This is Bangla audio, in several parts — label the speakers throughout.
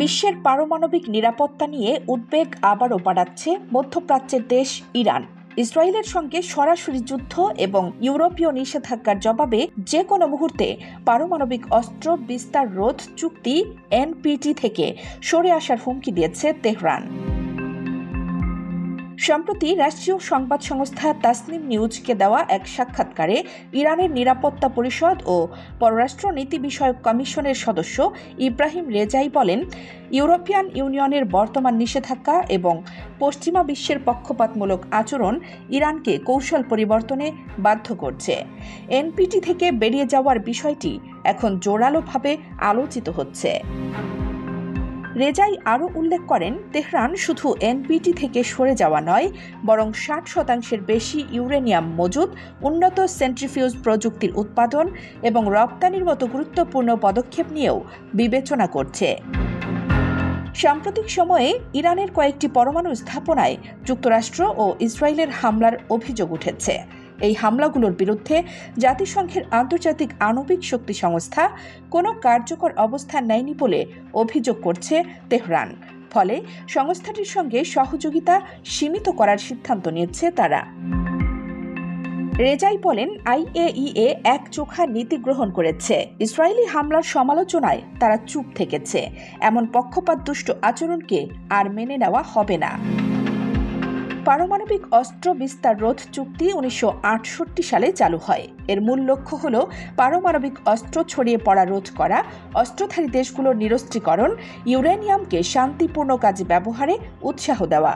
Speaker 1: বিশ্বের পারমাণবিক নিরাপত্তা নিয়ে উদ্বেগ আবারও বাড়াচ্ছে মধ্যপ্রাচ্যের দেশ ইরান। ইসরায়েলের সঙ্গে সরাসরি যুদ্ধ এবং ইউরোপীয় নিষেধাজ্ঞার জবাবে যে কোনো মুহূর্তে পারমাণবিক অস্ত্র বিস্তার রোধ চুক্তি এনপিটি থেকে সরে আসার হুমকি দিয়েছে তেহরান। সম্প্রতি রাষ্ট্রীয় সংবাদ সংস্থা তাসনিম নিউজকে দেওয়া এক সাক্ষাৎকারে ইরানের নিরাপত্তা পরিষদ ও পররাষ্ট্র নীতি বিষয়ক কমিশনের সদস্য ইব্রাহিম রেজাই বলেন, ইউরোপিয়ান ইউনিয়নের বর্তমান নিষেধাজ্ঞা এবং পশ্চিমা বিশ্বের পক্ষপাতমূলক আচরণ ইরানকে কৌশল পরিবর্তনে বাধ্য করছে। এনপিটি থেকে বেরিয়ে যাওয়ার বিষয়টি এখন জোরালোভাবে আলোচিত হচ্ছে। রেজাই আরও উল্লেখ করেন, তেহরান শুধু এনপিটি থেকে সরে যাওয়া নয়, বরং 60% বেশি ইউরেনিয়াম মজুদ, উন্নত সেন্ট্রিফিউজ প্রযুক্তির উৎপাদন এবং রপ্তানির মতো গুরুত্বপূর্ণ পদক্ষেপ নিয়েও বিবেচনা করছে। সাম্প্রতিক সময়ে ইরানের কয়েকটি পরমাণু স্থাপনায় যুক্তরাষ্ট্র ও ইসরায়েলের হামলার অভিযোগ উঠেছে। এই হামলাগুলোর বিরুদ্ধে জাতিসংঘের আন্তর্জাতিক আণবিক শক্তি সংস্থা কোনো কার্যকর অবস্থান নেয়নি বলে অভিযোগ করছে তেহরান। ফলে সংস্থাটির সঙ্গে সহযোগিতা সীমিত করার সিদ্ধান্ত নিয়েছে তারা। রেজাই বলেন, আইএইএ একচোখা নীতি গ্রহণ করেছে। ইসরায়েলি হামলার সমালোচনায় তারা চুপ থেকেছে। এমন পক্ষপাতদুষ্ট আচরণকে আর মেনে নেওয়া হবে না। পারমাণবিক অস্ত্র বিস্তার রোধ চুক্তি 1968 সালে চালু হয়। এর মূল লক্ষ্য হল পারমাণবিক অস্ত্র ছড়িয়ে পড়া রোধ করা, অস্ত্রধারী দেশগুলোর নিরস্ত্রীকরণ, ইউরেনিয়ামকে শান্তিপূর্ণ কাজে ব্যবহারে উৎসাহ দেওয়া।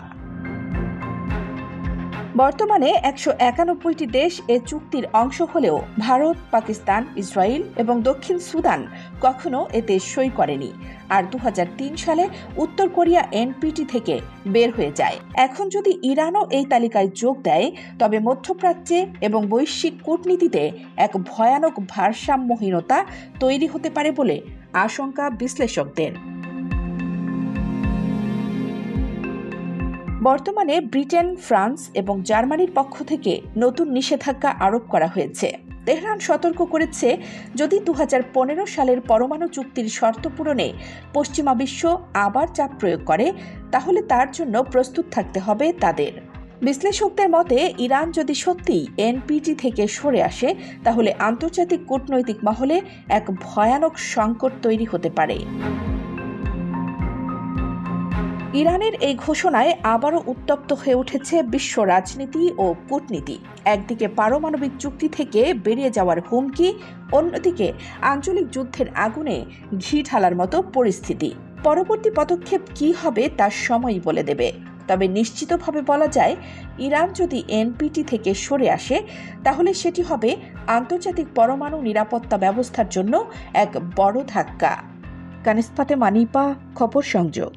Speaker 1: বর্তমানে 191টি দেশ এ চুক্তির অংশ হলেও ভারত, পাকিস্তান, ইসরায়েল এবং দক্ষিণ সুদান কখনো এতে সই করেনি। আর 2003 সালে উত্তর কোরিয়া এনপিটি থেকে বের হয়ে যায়। এখন যদি ইরানও এই তালিকায় যোগ দেয়, তবে মধ্যপ্রাচ্যে এবং বৈশ্বিক কূটনীতিতে এক ভয়ানক ভারসাম্যহীনতা তৈরি হতে পারে বলে আশঙ্কা বিশ্লেষকদের। বর্তমানে ব্রিটেন, ফ্রান্স এবং জার্মানির পক্ষ থেকে নতুন নিষেধাজ্ঞা আরোপ করা হয়েছে। তেহরান সতর্ক করেছে, যদি 2015 সালের পরমাণু চুক্তির শর্ত পূরণে পশ্চিমা বিশ্ব আবার চাপ প্রয়োগ করে, তাহলে তার জন্য প্রস্তুত থাকতে হবে তাদের। বিশ্লেষকদের মতে, ইরান যদি সত্যিই এনপিটি থেকে সরে আসে, তাহলে আন্তর্জাতিক কূটনৈতিক মহলে এক ভয়ানক সংকট তৈরি হতে পারে। ইরানের এই ঘোষণায় আবারও উত্তপ্ত হয়ে উঠেছে বিশ্ব রাজনীতি ও কূটনীতি। একদিকে পারমাণবিক চুক্তি থেকে বেরিয়ে যাওয়ার হুমকি, অন্যদিকে আঞ্চলিক যুদ্ধের আগুনে ঘি ঢালার মতো পরিস্থিতি। পরবর্তী পদক্ষেপ কী হবে তা সময়ই বলে দেবে। তবে নিশ্চিতভাবে বলা যায়, ইরান যদি এনপিটি থেকে সরে আসে, তাহলে সেটি হবে আন্তর্জাতিক পরমাণু নিরাপত্তা ব্যবস্থার জন্য এক বড় ধাক্কা। কানিজ ফাতেমা, নিপা, খবর সংযোগ।